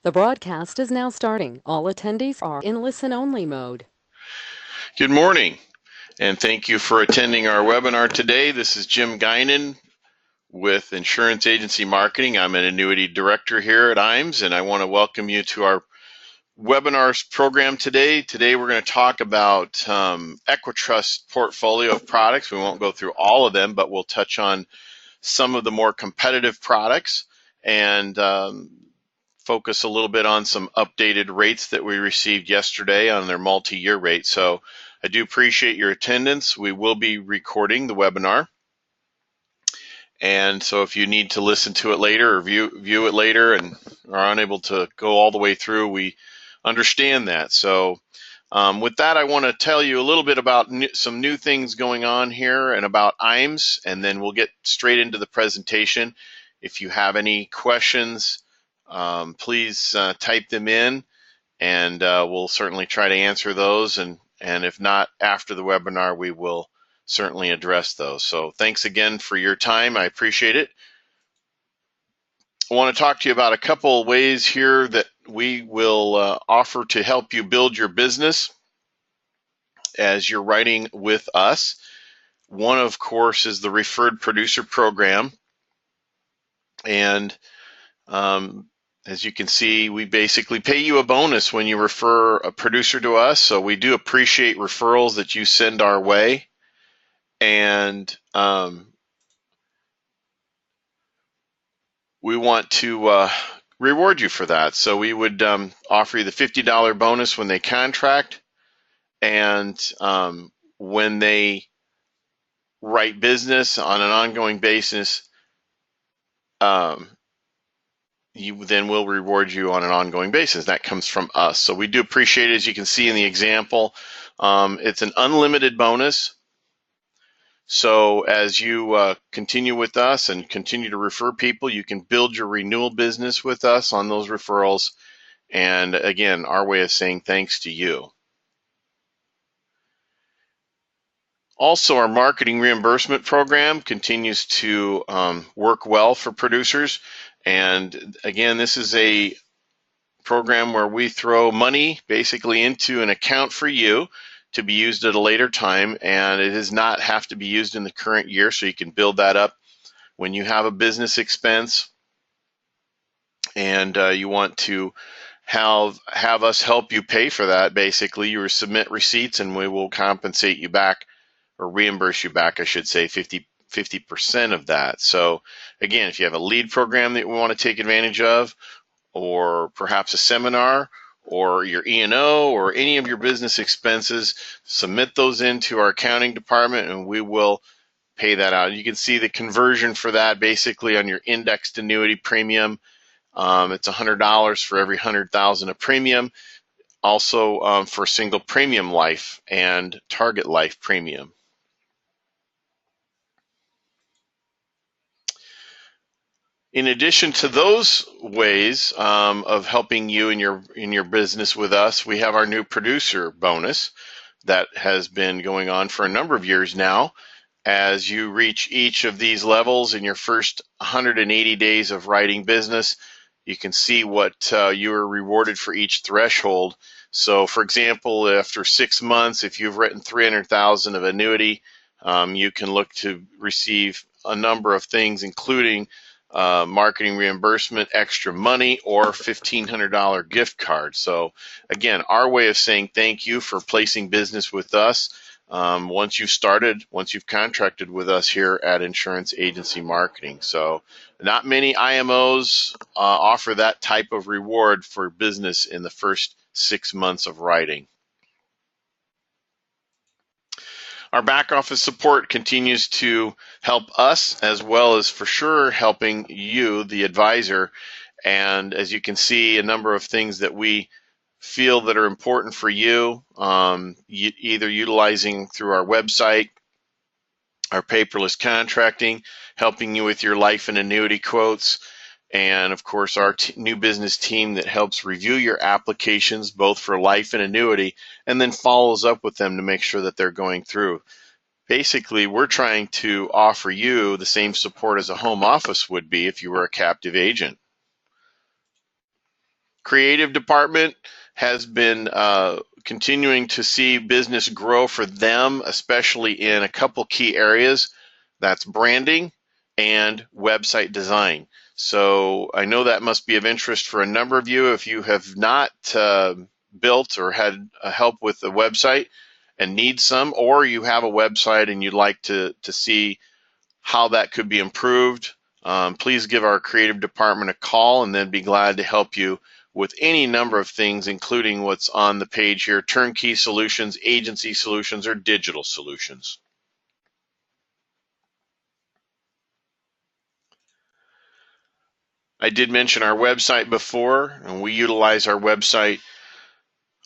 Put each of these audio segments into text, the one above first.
The broadcast is now starting. All attendees are in listen-only mode. Good morning, and thank you for attending our webinar today. This is Jim Guinan with Insurance Agency Marketing. I'm an annuity director here at IMES, and I want to welcome you to our webinars program today. Today we're going to talk about EquiTrust portfolio of products. We won't go through all of them, but we'll touch on some of the more competitive products and focus a little bit on some updated rates that we received yesterday on their multi-year rate. So I do appreciate your attendance. We will be recording the webinar. And so if you need to listen to it later or view it later and are unable to go all the way through, we understand that. So with that, I want to tell you a little bit about some new things going on here and about IMES, and then we'll get straight into the presentation. If you have any questions, please type them in, and we'll certainly try to answer those. And if not, after the webinar, we will certainly address those. So thanks again for your time. I appreciate it. I want to talk to you about a couple of ways here that we will offer to help you build your business as you're writing with us. One, of course, is the Referred Producer Program. And as you can see, we basically pay you a bonus when you refer a producer to us. So we do appreciate referrals that you send our way. And we want to reward you for that. So we would offer you the $50 bonus when they contract, and when they write business on an ongoing basis, you then will reward you on an ongoing basis. That comes from us. So we do appreciate it. As you can see in the example, it's an unlimited bonus. So as you continue with us and continue to refer people, you can build your renewal business with us on those referrals. And again, our way of saying thanks to you. Also, our marketing reimbursement program continues to work well for producers. And again, this is a program where we throw money basically into an account for you to be used at a later time, and it does not have to be used in the current year, so you can build that up when you have a business expense and you want to have us help you pay for that. Basically, you submit receipts and we will compensate you back, or reimburse you back, I should say, 50% of that. So again, if you have a lead program that we want to take advantage of, or perhaps a seminar, or your E&O, or any of your business expenses, submit those into our accounting department and we will pay that out. You can see the conversion for that basically on your indexed annuity premium. It's $100 for every 100,000 of premium. Also for single premium life and target life premium. In addition to those ways of helping you in your business with us, we have our new producer bonus that has been going on for a number of years now. As you reach each of these levels in your first 180 days of writing business, you can see what you are rewarded for each threshold. So, for example, after 6 months, if you've written 300,000 of annuity, you can look to receive a number of things, including marketing reimbursement, extra money, or $1,500 gift card. So again, our way of saying thank you for placing business with us once you've contracted with us here at Insurance Agency Marketing. So not many IMOs offer that type of reward for business in the first 6 months of writing. Our back office support continues to help us, as well as for sure helping you, the advisor. And as you can see, a number of things that we feel that are important for you, either utilizing through our website, our paperless contracting, helping you with your life and annuity quotes, and of course our new business team that helps review your applications both for life and annuity, and then follows up with them to make sure that they're going through. Basically, we're trying to offer you the same support as a home office would be if you were a captive agent. creative department has been continuing to see business grow for them, especially in a couple key areas. That's branding and website design. So I know that must be of interest for a number of you. If you have not built or had help with a website and need some, or you have a website and you'd like to see how that could be improved, please give our creative department a call and they'd be glad to help you with any number of things, including what's on the page here: turnkey solutions, agency solutions, or digital solutions. I did mention our website before, and we utilize our website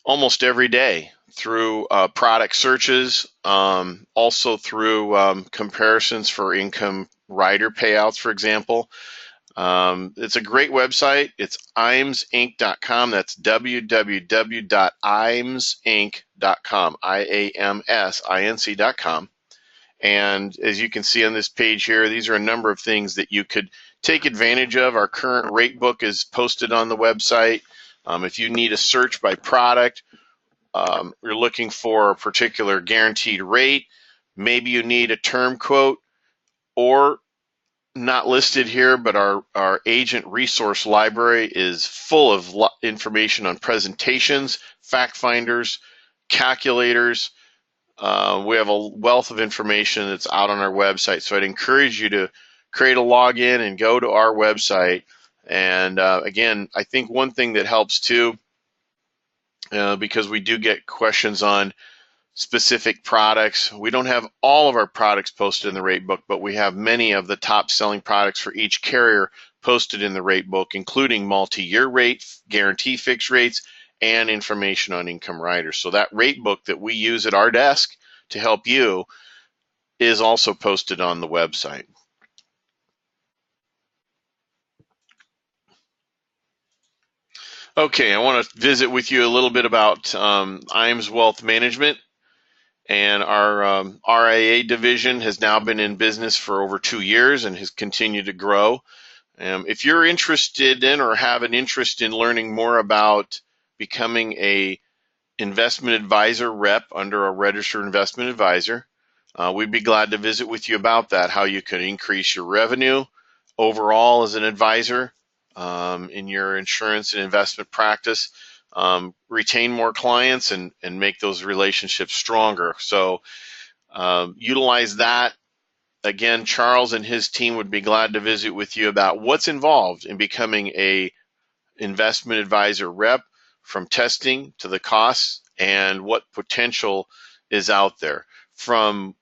almost every day through product searches, also through comparisons for income rider payouts, for example. It's a great website. It's imsinc.com. That's www.imsinc.com, IAMSINC.com. And as you can see on this page here, these are a number of things that you could take advantage of. Our current rate book is posted on the website. If you need a search by product, you're looking for a particular guaranteed rate, maybe you need a term quote, or not listed here, but our agent resource library is full of information on presentations, fact finders, calculators. We have a wealth of information that's out on our website. So I'd encourage you to create a login and go to our website. And again, I think one thing that helps too, because we do get questions on specific products. We don't have all of our products posted in the rate book, but we have many of the top selling products for each carrier posted in the rate book, including multi-year rate, guarantee fixed rates, and information on income riders. So that rate book that we use at our desk to help you is also posted on the website. Okay, I want to visit with you a little bit about IAMS Wealth Management. And our RIA division has now been in business for over 2 years and has continued to grow. If you're interested in or have an interest in learning more about becoming a investment advisor rep under a registered investment advisor, we'd be glad to visit with you about that, how you could increase your revenue overall as an advisor in your insurance and investment practice, retain more clients, and make those relationships stronger. So utilize that. Again, Charles and his team would be glad to visit with you about what's involved in becoming a investment advisor rep, from testing to the costs and what potential is out there. From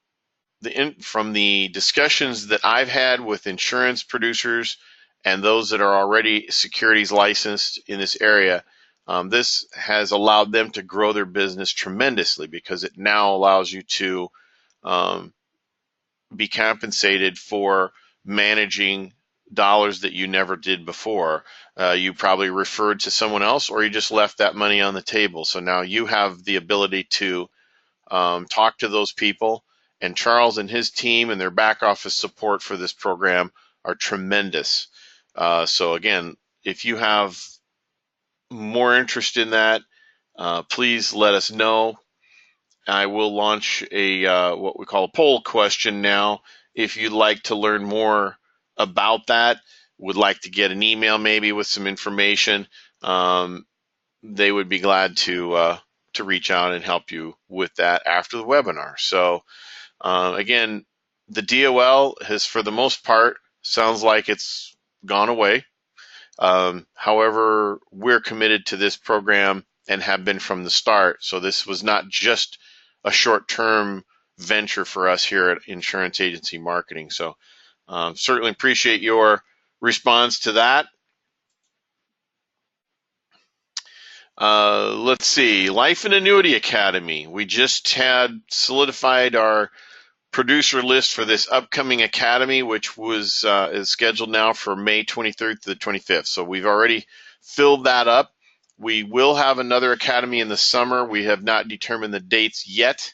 the discussions that I've had with insurance producers and those that are already securities licensed in this area, this has allowed them to grow their business tremendously, because it now allows you to be compensated for managing dollars that you never did before. You probably referred to someone else, or you just left that money on the table. So now you have the ability to talk to those people, and Charles and his team and their back office support for this program are tremendous. So again, if you have more interest in that, please let us know. I will launch a what we call a poll question now. If you'd like to learn more about that, would like to get an email maybe with some information, they would be glad to reach out and help you with that after the webinar. So again, the DOL has, for the most part, sounds like it's gone away. However, we're committed to this program and have been from the start. So this was not just a short-term venture for us here at Insurance Agency Marketing. So certainly appreciate your response to that. Let's see, Life and Annuity Academy. We just had solidified our producer list for this upcoming academy, which was is scheduled now for May 23rd to the 25th. So we've already filled that up. We will have another academy in the summer. We have not determined the dates yet,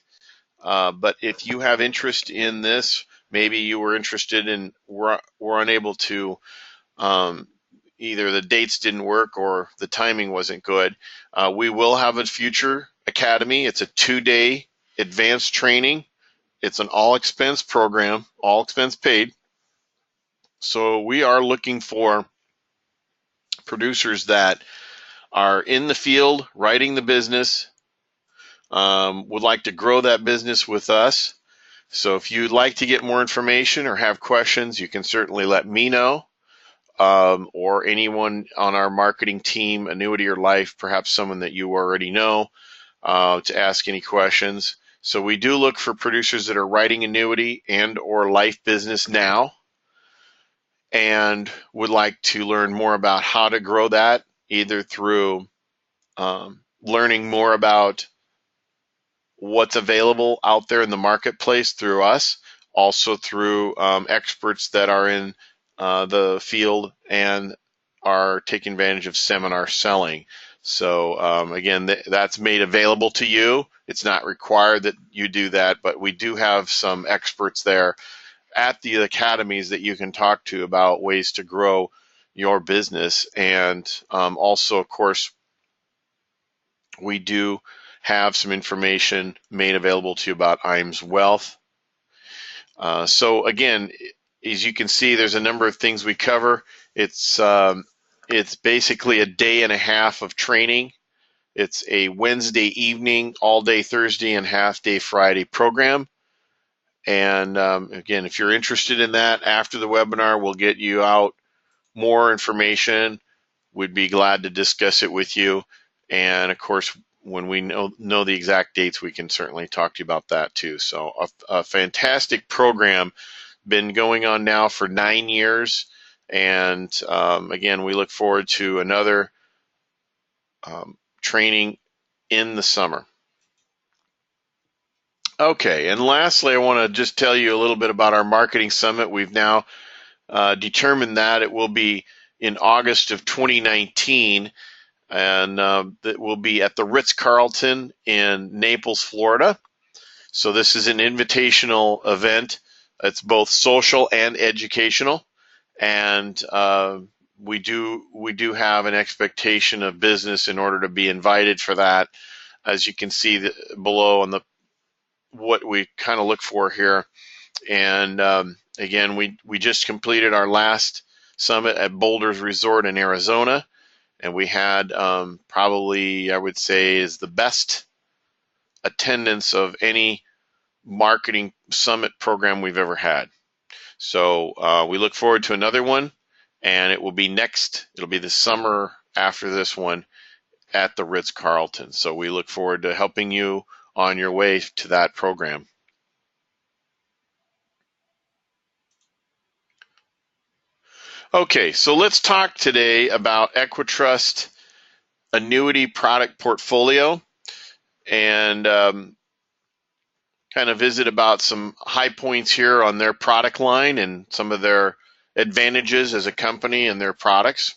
but if you have interest in this, maybe you were interested in, were unable to either the dates didn't work or the timing wasn't good. We will have a future academy. It's a 2-day advanced training. It's an all expense program, all expense paid. So we are looking for producers that are in the field, writing the business, would like to grow that business with us. So if you'd like to get more information or have questions, you can certainly let me know, or anyone on our marketing team, Annuity or Life, perhaps someone that you already know, to ask any questions. So we do look for producers that are writing annuity and or life business now and would like to learn more about how to grow that, either through learning more about what's available out there in the marketplace through us, also through experts that are in the field and are taking advantage of seminar selling. So again, that's made available to you. It's not required that you do that, but we do have some experts there at the academies that you can talk to about ways to grow your business. And also, of course, we do have some information made available to you about IAMS Wealth. So again, as you can see, there's a number of things we cover. It's basically a day and a half of training. It's a Wednesday evening, all day Thursday, and half day Friday program. And again, if you're interested in that, after the webinar, we'll get you out more information. We'd be glad to discuss it with you. And of course, when we know the exact dates, we can certainly talk to you about that too. So a fantastic program, been going on now for 9 years. And again, we look forward to another training in the summer. Okay, and lastly, I want to just tell you a little bit about our marketing summit. We've now determined that it will be in August of 2019, and that will be at the Ritz-Carlton in Naples, Florida. So this is an invitational event. It's both social and educational, and we do have an expectation of business in order to be invited for that. As you can see below on the what we kind of look for here. And again, we just completed our last summit at Boulders Resort in Arizona, and we had probably, I would say, is the best attendance of any marketing summit program we've ever had. So we look forward to another one, and it will be it'll be the summer after this one at the Ritz-Carlton. So we look forward to helping you on your way to that program. Okay, so let's talk today about EquiTrust annuity product portfolio, and kind of visit about some high points here on their product line and some of their advantages as a company and their products.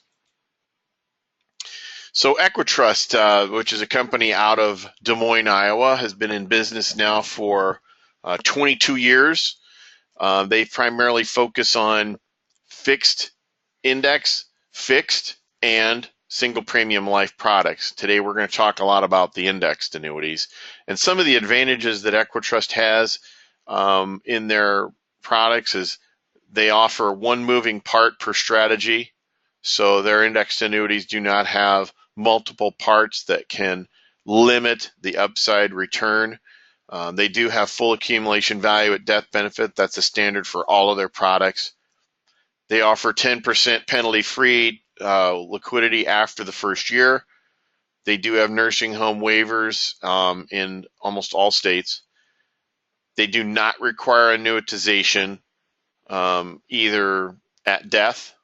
So EquiTrust, which is a company out of Des Moines, Iowa, has been in business now for 22 years. They primarily focus on fixed index, fixed, and single premium life products. Today we're going to talk a lot about the indexed annuities and some of the advantages that EquiTrust has in their products is they offer one moving part per strategy. So their indexed annuities do not have multiple parts that can limit the upside return. They do have full accumulation value at death benefit. That's a standard for all of their products. They offer 10% penalty-free liquidity after the first year. They do have nursing home waivers in almost all states. They do not require annuitization either at death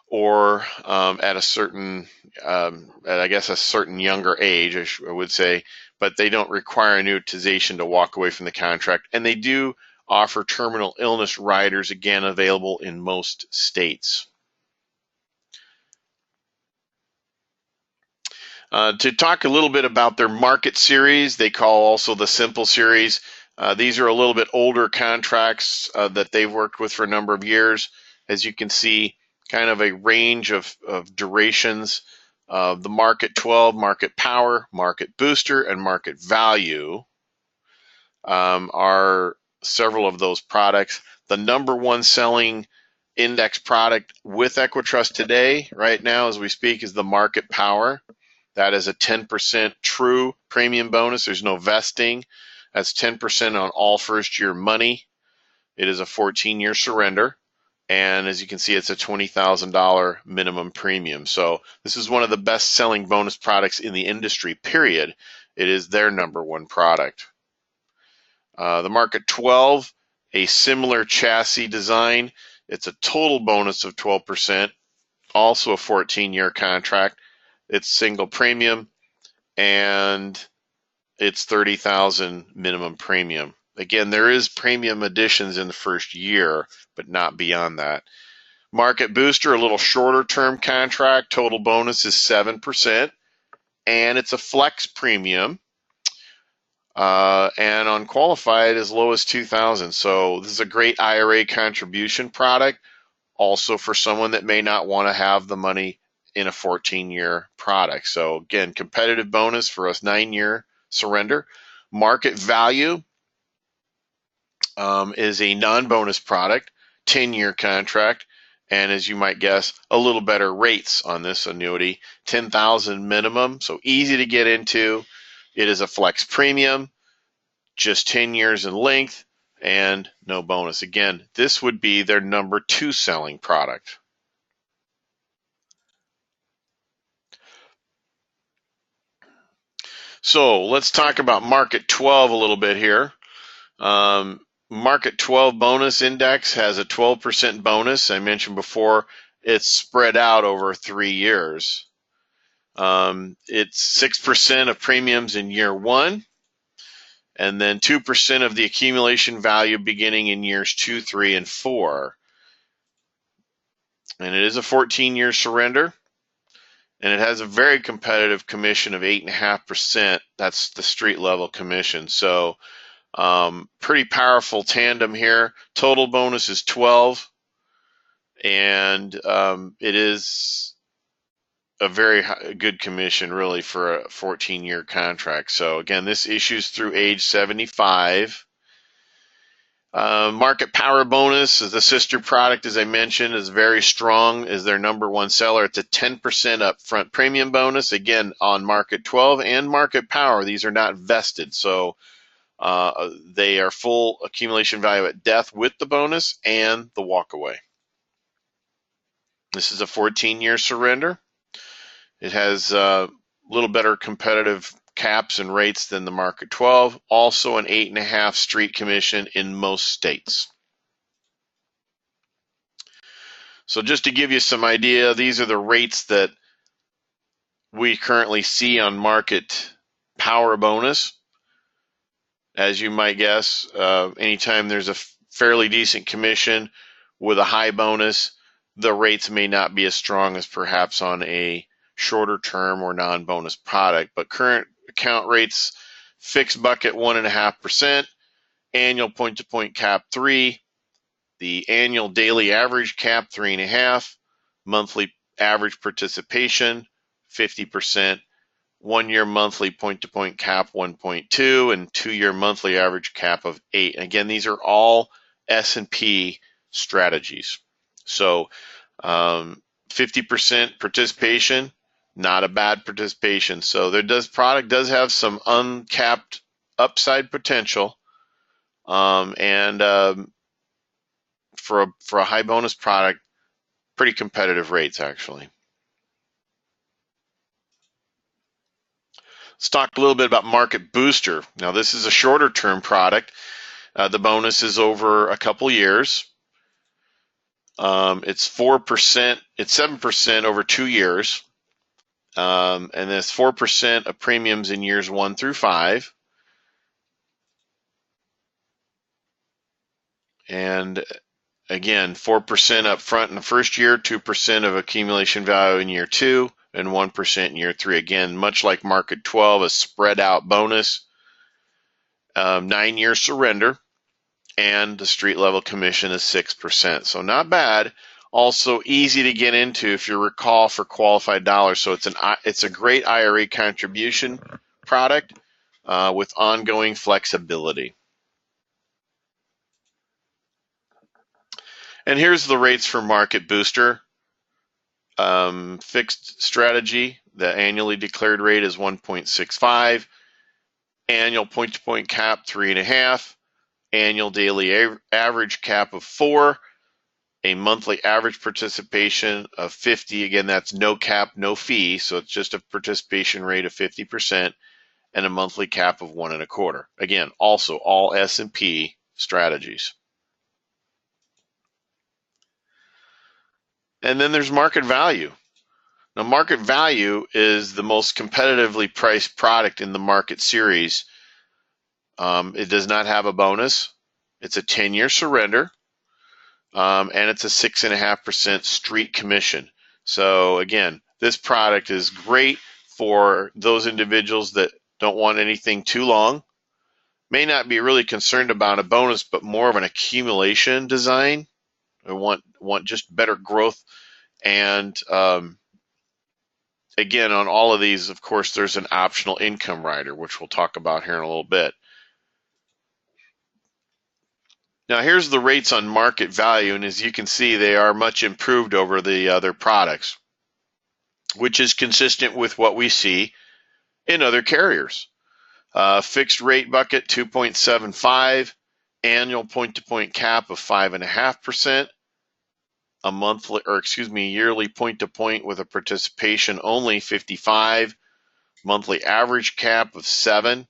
or at a certain, I guess, a certain younger age, I would say, but they don't require annuitization to walk away from the contract. And they do offer terminal illness riders, again, available in most states. To talk a little bit about their market series, they call also the Simple Series. These are a little bit older contracts that they've worked with for a number of years. As you can see, kind of a range of durations. The Market 12, Market Power, Market Booster, and Market Value are several of those products. The number one selling index product with EquiTrust today, right now as we speak, is the Market Power. That is a 10% true premium bonus. There's no vesting. That's 10% on all first year money. It is a 14-year surrender. And as you can see, it's a $20,000 minimum premium. So this is one of the best selling bonus products in the industry, period. It is their number one product. The Market 12, a similar chassis design. It's a total bonus of 12%, also a 14-year contract. It's single premium, and it's $30,000 minimum premium. Again, there is premium additions in the first year, but not beyond that. Market Booster, a little shorter term contract. Total bonus is 7%, and it's a flex premium. And on qualified as low as $2,000. So this is a great IRA contribution product, also for someone that may not want to have the money in a 14-year product. So again, competitive bonus for us, 9-year surrender. Market Value is a non-bonus product, 10-year contract, and as you might guess, a little better rates on this annuity, 10,000 minimum, so easy to get into. It is a flex premium, just 10 years in length, and no bonus. Again, this would be their number 2 selling product. So let's talk about Market 12 a little bit here. Market 12 bonus index has a 12% bonus. I mentioned before, it's spread out over 3 years. It's 6% of premiums in year 1, and then 2% of the accumulation value beginning in years 2, 3, and 4. And it is a 14-year surrender, and it has a very competitive commission of 8.5%. That's the street level commission. So pretty powerful tandem here. Total bonus is 12, and it is a very good commission really for a 14-year contract. So again, this issues through age 75. Market Power Bonus is the sister product, as I mentioned, is very strong, is their number 1 seller. It's a 10% upfront premium bonus, again, on Market 12 and Market Power. These are not vested, so they are full accumulation value at death with the bonus and the walkaway. This is a 14-year surrender. It has a little better competitive caps and rates than the Market 12. Also an 8.5 street commission in most states. So just to give you some idea, these are the rates that we currently see on Market Power Bonus. As you might guess, anytime there's a fairly decent commission with a high bonus, the rates may not be as strong as perhaps on a shorter term or non-bonus product. But current account rates, fixed bucket 1.5%, annual point-to-point cap 3, the annual daily average cap 3.5, monthly average participation 50%, 1-year monthly point-to-point cap 1.2, and 2-year monthly average cap of 8. Again, these are all S&P strategies. So 50% participation, not a bad participation. So product does have some uncapped upside potential, and for a high bonus product, pretty competitive rates actually. Let's talk a little bit about Market Booster. Now this is a shorter term product. The bonus is over a couple years. It's 4%. It's 7% over 2 years. And there's 4% of premiums in years 1 through 5. And again, 4% up front in the first year, 2% of accumulation value in year 2, and 1% in year 3. Again, much like Market 12, a spread out bonus, 9-year surrender, and the street level commission is 6%. So not bad Also easy to get into if you recall for qualified dollars. So it's a great IRA contribution product with ongoing flexibility. And here's the rates for Market Booster. Fixed strategy, the annually declared rate is 1.65, annual point-to-point cap 3.5, annual daily average cap of 4, a monthly average participation of 50. Again, that's no cap, no fee, so it's just a participation rate of 50%, and a monthly cap of 1.25. Again, also all S&P strategies. And then there's market value. Now, market value is the most competitively priced product in the market series. It does not have a bonus. It's a 10-year surrender, and it's a 6.5% street commission. So again, this product is great for those individuals that don't want anything too long, may not be really concerned about a bonus, but more of an accumulation design. I want just better growth. And again, on all of these, of course, there's an optional income rider, which we'll talk about here in a little bit. Now here's the rates on market value, and as you can see, they are much improved over the other products, which is consistent with what we see in other carriers. Fixed rate bucket 2.75, annual point-to-point cap of 5.5%, a monthly, or excuse me, yearly point-to-point with a participation only 55, monthly average cap of 7,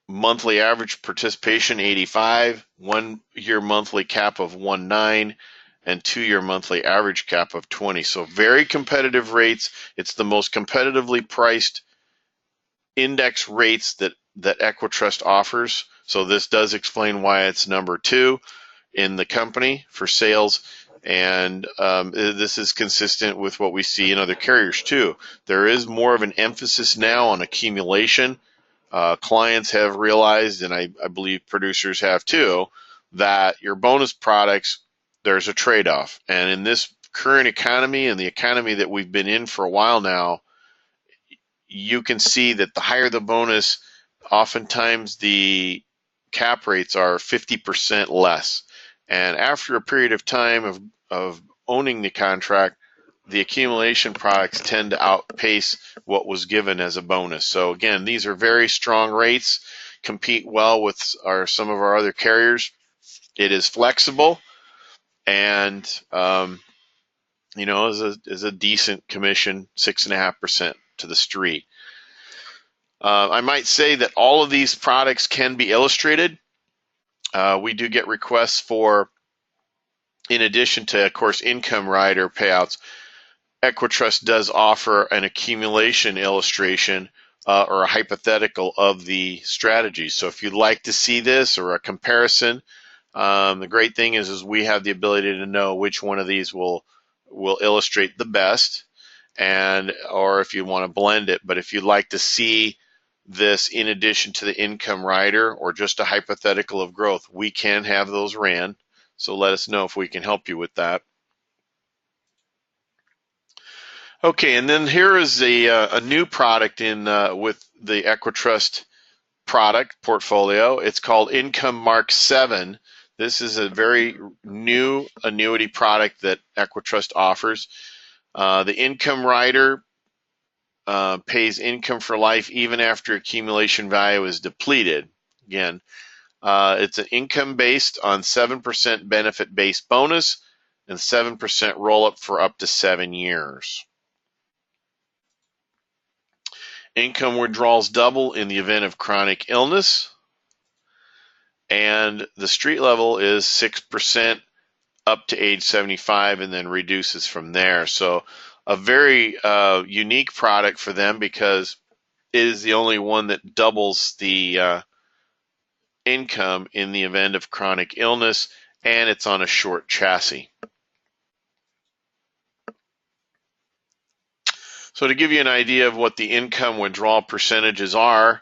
monthly average participation 85, 1-year monthly cap of 19, and 2-year monthly average cap of 20. So very competitive rates. It's the most competitively priced index rates that EquiTrust offers. So this does explain why it's number 2 in the company for sales. And this is consistent with what we see in other carriers too. There is more of an emphasis now on accumulation. Clients have realized, and I believe producers have too, that your bonus products, there's a trade-off. And in this current economy and the economy that we've been in for a while now, you can see that the higher the bonus, oftentimes the cap rates are 50% less. And after a period of time of owning the contract, the accumulation products tend to outpace what was given as a bonus. So again, these are very strong rates, compete well with some of our other carriers. It is flexible, and is a decent commission, 6.5% to the street. I might say that all of these products can be illustrated. We do get requests for, in addition to, of course, income rider payouts, EquiTrust does offer an accumulation illustration or a hypothetical of the strategy. So if you'd like to see this or a comparison, the great thing is we have the ability to know which one of these will illustrate the best, or if you want to blend it. But if you'd like to see this in addition to the income rider or just a hypothetical of growth, we can have those ran. So let us know if we can help you with that. Okay, and then here is a new product in with the EquiTrust product portfolio. It's called Income Mark 7. This is a very new annuity product that EquiTrust offers. The income rider pays income for life even after accumulation value is depleted. Again, it's an income based on 7% benefit-based bonus and 7% roll-up for up to 7 years. Income withdrawals double in the event of chronic illness, and the street level is 6% up to age 75 and then reduces from there. So a very unique product for them because it is the only one that doubles the income in the event of chronic illness, and it's on a short chassis. So to give you an idea of what the income withdrawal percentages are,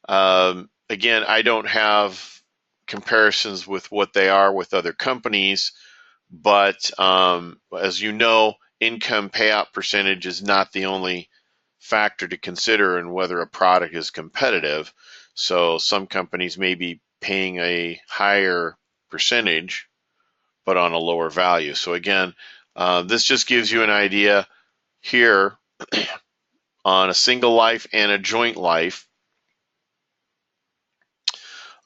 again, I don't have comparisons with what they are with other companies, but as you know, income payout percentage is not the only factor to consider in whether a product is competitive. So some companies may be paying a higher percentage, but on a lower value. So again, this just gives you an idea here on a single life and a joint life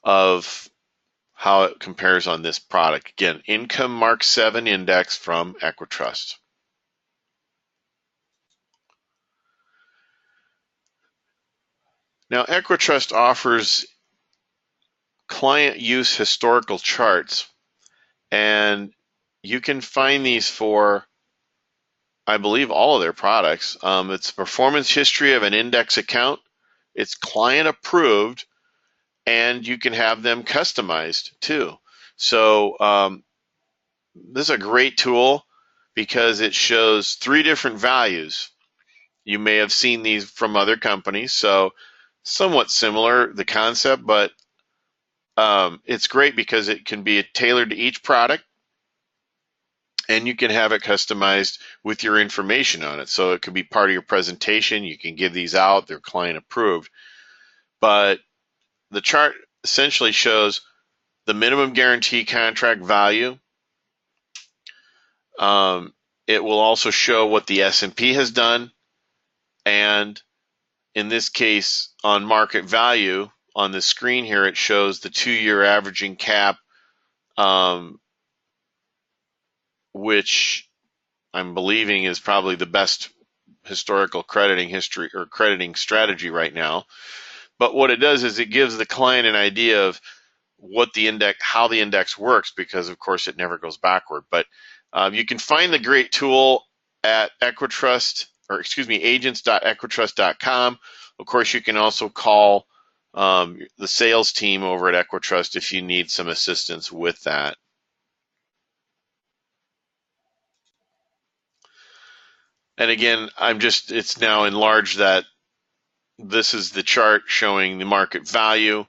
of how it compares on this product. Again, Income Mark 7 Index from EquiTrust. Now, EquiTrust offers client use historical charts, and you can find these for, I believe, all of their products. It's performance history of an index account. It's client approved, and you can have them customized too. So this is a great tool because it shows 3 different values. You may have seen these from other companies, so somewhat similar, the concept, but it's great because it can be tailored to each product, and you can have it customized with your information on it. So it could be part of your presentation. You can give these out. They're client approved. But the chart essentially shows the minimum guarantee contract value. It will also show what the S&P has done. And in this case, on market value, on the screen here, it shows the 2-year averaging cap, which I'm believing is probably the best historical crediting history or crediting strategy right now. But what it does is it gives the client an idea of what the index, how the index works, because of course it never goes backward. But you can find the great tool at EquiTrust, or excuse me, agents.equitrust.com. Of course, you can also call the sales team over at EquiTrust if you need some assistance with that. And again, it's now enlarged that this is the chart showing the market value.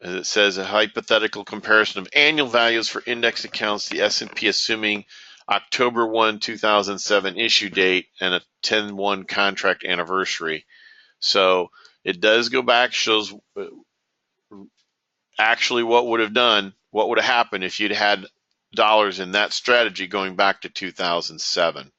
As it says, a hypothetical comparison of annual values for index accounts, the S&P assuming October 1, 2007 issue date and a 10/1 contract anniversary. So it does go back, shows actually what would have happened if you'd had dollars in that strategy going back to 2007.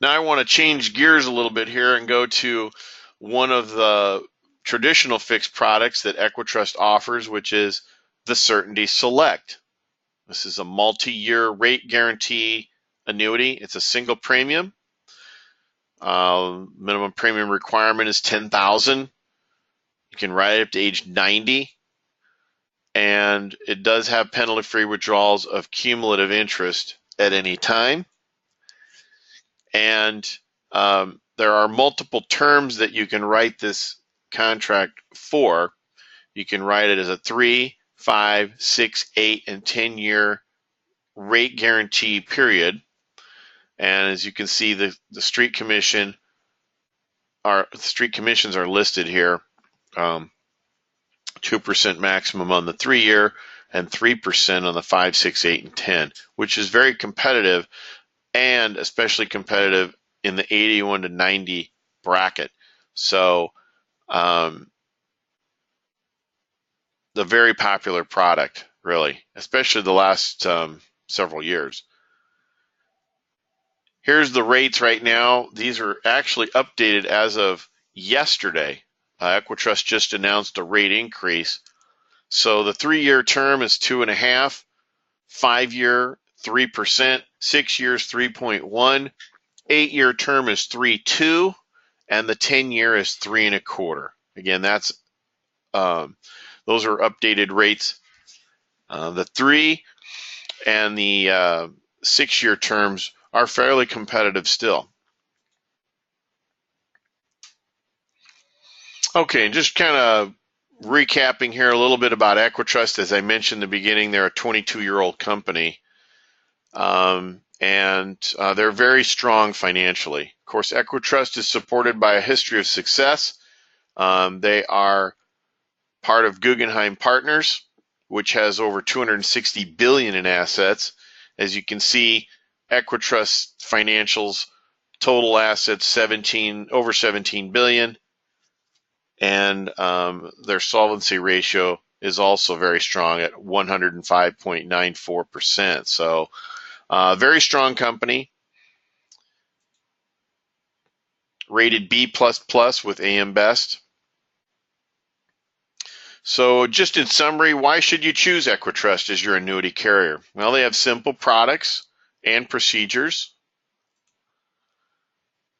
Now I want to change gears a little bit here and go to one of the traditional fixed products that EquiTrust offers, which is the Certainty Select. This is a multi-year rate guarantee annuity. It's a single premium. Minimum premium requirement is $10,000. You can ride it up to age 90. And it does have penalty-free withdrawals of cumulative interest at any time. And there are multiple terms that you can write this contract for. You can write it as a 3, 5, 6, 8, and 10-year rate guarantee period. And as you can see, the street commissions are listed here. 2% maximum on the 3-year and 3% on the 5, 6, 8, and 10, which is very competitive, and especially competitive in the 81 to 90 bracket. So the very popular product, really, especially the last several years. Here's the rates right now. These are actually updated as of yesterday. EquiTrust just announced a rate increase. So the 3-year term is 2.5, 5-year 3%, 6 years 3.1, 8-year term is 3.2, and the 10-year is 3.25. Again, that's those are updated rates. The 3 and the 6-year terms are fairly competitive still. Okay, and just kind of recapping here a little bit about EquiTrust. As I mentioned in the beginning, they're a 22-year-old company, and they're very strong financially. Of course, EquiTrust is supported by a history of success They are part of Guggenheim Partners, which has over 260 billion in assets. As you can see, EquiTrust financials total assets over 17 billion, and their solvency ratio is also very strong at 105.94%. So, very strong company, rated B++ with AM Best. So just in summary, why should you choose EquiTrust as your annuity carrier? Well, they have simple products and procedures.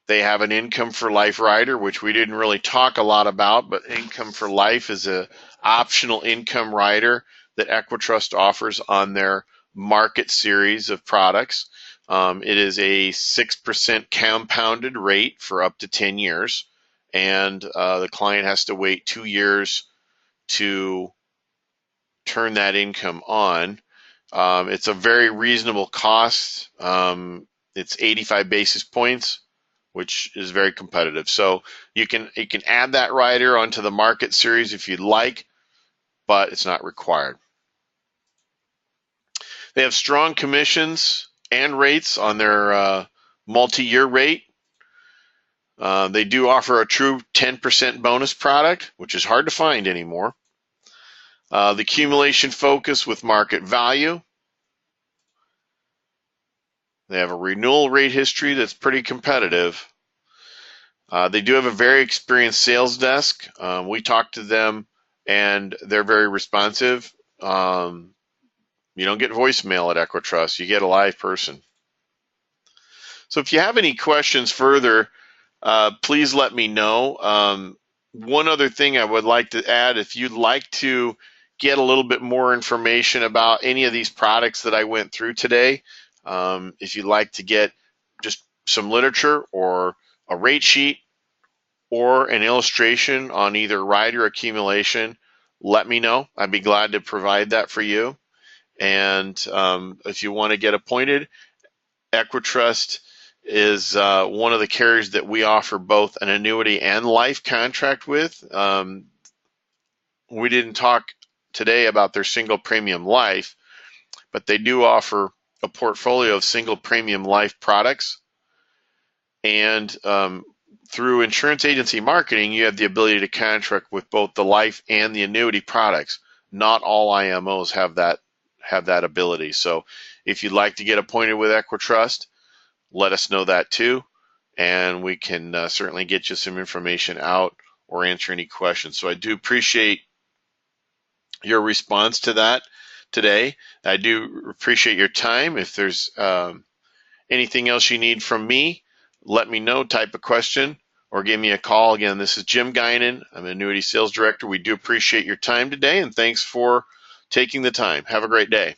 They have an income for life rider, which we didn't really talk a lot about, but income for life is a optional income rider that EquiTrust offers on their market series of products. It is a 6% compounded rate for up to 10 years, and the client has to wait 2 years to turn that income on. It's a very reasonable cost. It's 85 basis points, which is very competitive. So you can add that rider onto the market series if you'd like, but it's not required. They have strong commissions and rates on their multi-year rate. They do offer a true 10% bonus product, which is hard to find anymore. The accumulation focus with market value. They have a renewal rate history that's pretty competitive. They do have a very experienced sales desk. We talk to them, and they're very responsive. You don't get voicemail at EquiTrust. You get a live person. So if you have any questions further, please let me know. One other thing I would like to add, if you'd like to get a little bit more information about any of these products that I went through today, if you'd like to get just some literature or a rate sheet or an illustration on either rider accumulation, let me know. I'd be glad to provide that for you. And if you want to get appointed, EquiTrust is one of the carriers that we offer both an annuity and life contract with. We didn't talk today about their single premium life, but they do offer a portfolio of single premium life products. And through insurance agency marketing, you have the ability to contract with both the life and the annuity products. Not all IMOs have that ability. So if you'd like to get appointed with EquiTrust, let us know that too, and we can certainly get you some information out or answer any questions. So I do appreciate your response to that today. I do appreciate your time. If there's anything else you need from me, let me know, type a question, or give me a call. Again, this is Jim Guinan. I'm an annuity sales director. We do appreciate your time today, and thanks for taking the time. Have a great day.